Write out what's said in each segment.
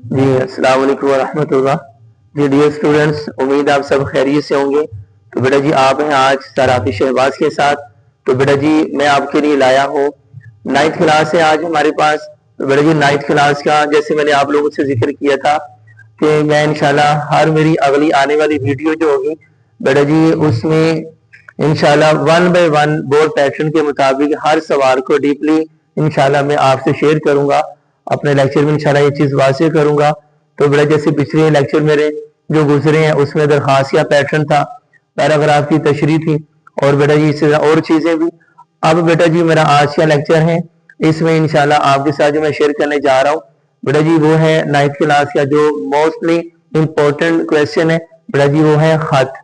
جی السلام علیکم ورحمۃ اللہ. جی ڈیئر اسٹوڈینٹس, امید آپ سب خیریت سے ہوں گے. تو بیٹا جی آپ ہیں آج سراپی شہباز کے ساتھ. تو بیٹا جی میں آپ کے لیے لایا ہوں 9th کلاس ہے آج ہمارے پاس. تو بیٹا جی 9th کلاس کا جیسے میں نے آپ لوگوں سے ذکر کیا تھا کہ میں انشاءاللہ ہر میری اگلی آنے والی ویڈیو جو ہوگی بیٹا جی اس میں انشاءاللہ 1 by 1 بورڈ پیٹرن کے مطابق ہر سوال کو ڈیپلی انشاءاللہ میں آپ سے شیئر کروں گا. اپنے لیکچر میں انشاءاللہ یہ چیز واضح کروں گا. تو بیٹا جیسے پچھلے لیکچر میرے جو گزرے ہیں اس میں درخواست یا پیٹرن تھا, پیراگراف کی تشریح تھی, اور بیٹا جی اس سے اور چیزیں بھی. اب بیٹا جی میرا آج کا لیکچر ہے, اس میں انشاءاللہ آپ کے ساتھ جو میں شیئر کرنے جا رہا ہوں بیٹا جی وہ ہے 9th کلاس کا جو موسٹلی امپورٹنٹ کویسچن ہے بیٹا جی وہ ہے خط.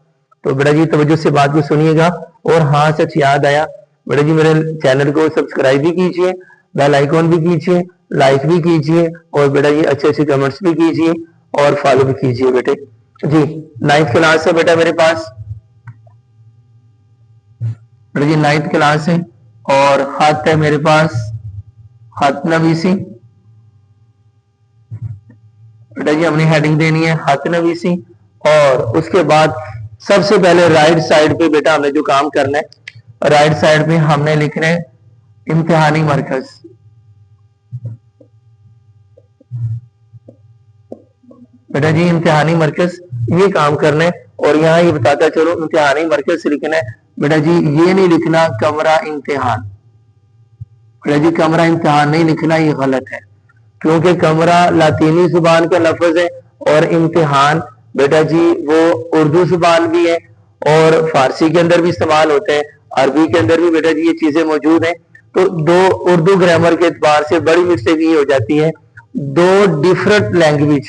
تو بیٹا جی توجہ سے بات کو سنیے گا. اور ہاں سچ یاد آیا بیٹا جی میرے چینل کو سبسکرائب بھی کیجئے, بیل آئیکن بھی کیجئے, لائک بھی کیجئے, اور بیٹا جی اچھے اچھے کمنٹس بھی کیجئے اور فالو بھی کیجئے بیٹے. جی 9th کلاس ہے بیٹا میرے پاس, بیٹا جی 9th کلاس ہے اور خط ہے میرے پاس خط نویسی. بیٹا جی ہم نے ہیڈنگ دینی ہے خط نویسی, اور اس کے بعد سب سے پہلے رائٹ سائڈ پہ بیٹا ہم نے جو کام کرنا ہے رائٹ سائڈ پہ ہم نے لکھنا ہے امتحانی مرکز. بیٹا جی امتحانی مرکز یہ کام کرنا ہے, اور یہاں یہ بتاتا چلو امتحانی مرکز سے لکھنا ہے بیٹا جی یہ نہیں لکھنا کمرہ امتحان. بیٹا جی کمرہ امتحان نہیں لکھنا, یہ غلط ہے کیونکہ کمرہ لاطینی زبان کا لفظ ہے اور امتحان بیٹا جی وہ اردو زبان بھی ہے اور فارسی کے اندر بھی استعمال ہوتے ہیں, عربی کے اندر بھی بیٹا جی یہ چیزیں موجود ہیں. تو دو اردو گرامر کے اعتبار سے بڑی مسٹیک یہ ہو جاتی ہے, دو ڈیفرنٹ لینگویج,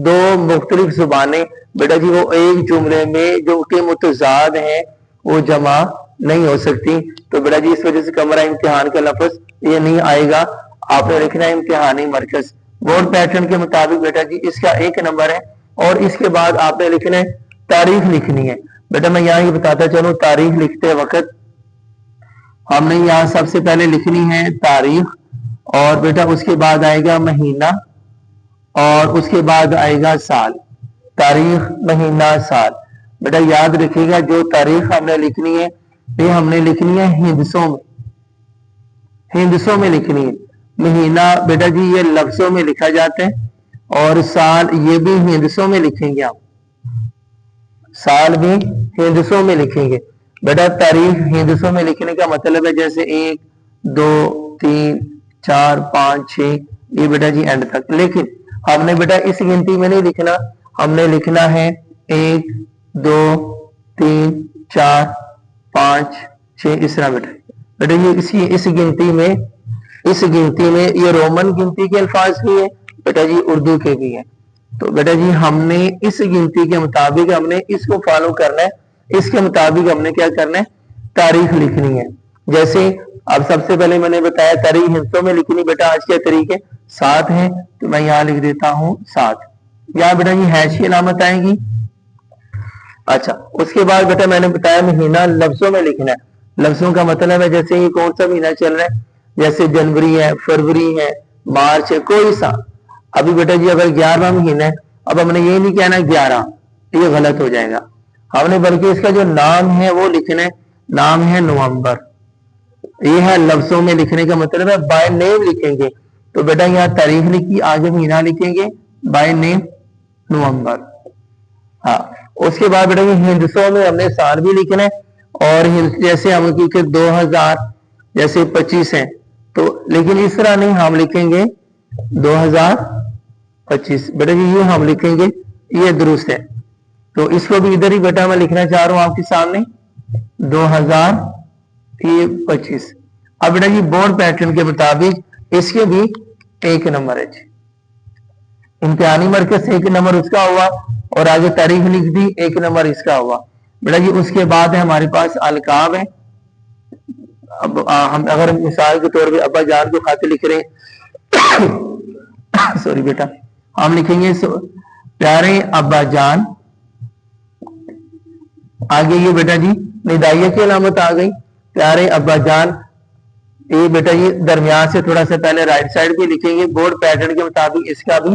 دو مختلف زبانیں بیٹا جی وہ ایک جملے میں جو کہ متضاد ہیں وہ جمع نہیں ہو سکتی. تو بیٹا جی اس وجہ سے کمرہ امتحان کا لفظ یہ نہیں آئے گا, آپ نے لکھنا ہے امتحانی مرکز. بورڈ پیٹرن کے مطابق بیٹا جی اس کا 1 نمبر ہے, اور اس کے بعد آپ نے لکھنا ہے تاریخ لکھنی ہے. بیٹا میں یہاں ہی بتاتا چلوں تاریخ لکھتے وقت ہم نے یہاں سب سے پہلے لکھنی ہے تاریخ, اور بیٹا اس کے بعد آئے گا مہینہ, اور اس کے بعد آئے گا سال. تاریخ مہینہ سال. بیٹا یاد رکھیے گا جو تاریخ ہم نے لکھنی ہے یہ ہم نے لکھنی ہے ہندسوں میں, ہندسوں میں لکھنی ہے. مہینہ بیٹا جی یہ لفظوں میں لکھا جاتا ہے, اور سال یہ بھی ہندسوں میں لکھیں گے, آپ سال بھی ہندسوں میں لکھیں گے. بیٹا تاریخ ہندسوں میں لکھنے کا مطلب ہے جیسے 1 2 3 4 5 6 یہ بیٹا جی اینڈ تک. لیکن ہم نے بیٹا اس گنتی میں نہیں لکھنا, ہم نے لکھنا ہے 1 2 3 4 5 6 اس طرح. بیٹا یہ اس گنتی میں یہ رومن گنتی کے الفاظ بھی ہیں بیٹا جی اردو کے بھی ہیں. تو بیٹا جی ہم نے اس گنتی کے مطابق ہم نے اس کو فالو کرنا ہے, اس کے مطابق ہم نے کیا کرنا ہے تاریخ لکھنی ہے. جیسے اب سب سے پہلے میں نے بتایا تاریخ ہندسوں میں لکھنی, بیٹا آج کے طریقے 7 ہیں, تو میں یہاں لکھ دیتا ہوں 7. یہاں بیٹا جی ہیش کی علامت آئے گی. اچھا اس کے بعد بیٹا میں نے بتایا مہینہ لفظوں میں لکھنا ہے. لفظوں کا مطلب ہے جیسے یہ کون سا مہینہ چل رہا ہے, جیسے جنوری ہے, فروری ہے, مارچ ہے, کوئی سا. ابھی بیٹا جی اگر 11واں مہینہ ہے, اب ہم نے یہ نہیں کہنا 11, یہ غلط ہو جائے گا. ہم نے بلکہ اس کا جو نام ہے وہ لکھنا ہے, نام ہے نومبر. یہ ہے لفظوں میں لکھنے کا مطلب ہے بائی نیم لکھیں گے. تو بیٹا یہاں تاریخ لکھی, آگے مہینہ لکھیں گے بائی نیم نومبر. ہاں اس کے بعد بیٹا یہ ہندسوں میں ہم نے سال بھی لکھنا ہے, اور جیسے ہم کیونکہ 2000 جیسے 25 ہیں تو لیکن اس طرح نہیں, ہم لکھیں گے 2025. بیٹا جی یہ ہم لکھیں گے, یہ درست ہے. تو اس کو بھی ادھر ہی بیٹا میں لکھنا چاہ رہا ہوں آپ کے سامنے 2025. اب بیٹا جی بورڈ پیٹرن کے مطابق اس کے بھی 1 نمبر ہے جی. امتحانی مرکز سے 1 نمبر اس کا ہوا, اور آگے تاریخ لکھ دی 1 نمبر اس کا ہوا. بیٹا جی اس کے بعد ہے ہمارے پاس القاب ہے. اب ہم اگر مثال کے طور پہ ابا جان کو خط لکھ رہے ہیں سوری بیٹا, ہم لکھیں گے پیارے ابا جان, آگے یہ بیٹا جی ندائیہ کی علامت آ گئی, پیارے ابا جان. یہ بیٹا یہ درمیان سے تھوڑا سا پہلے رائٹ سائڈ پہ لکھیں گے بورڈ پیٹرن کے مطابق اس کا بھی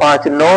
5 9,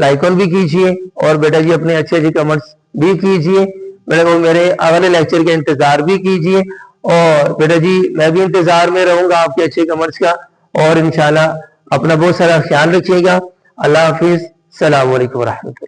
لائک آن بھی کیجئے اور بیٹا جی اپنے اچھے اچھے کمنٹس بھی کیجئے، میرے اگلے لیکچر کا انتظار بھی کیجئے، اور بیٹا جی میں بھی انتظار میں رہوں گا آپ کے اچھے کمنٹس کا، اور انشاءاللہ اپنا بہت سارا خیال رکھیے گا۔ اللہ حافظ، السلام علیکم ورحمۃ اللہ۔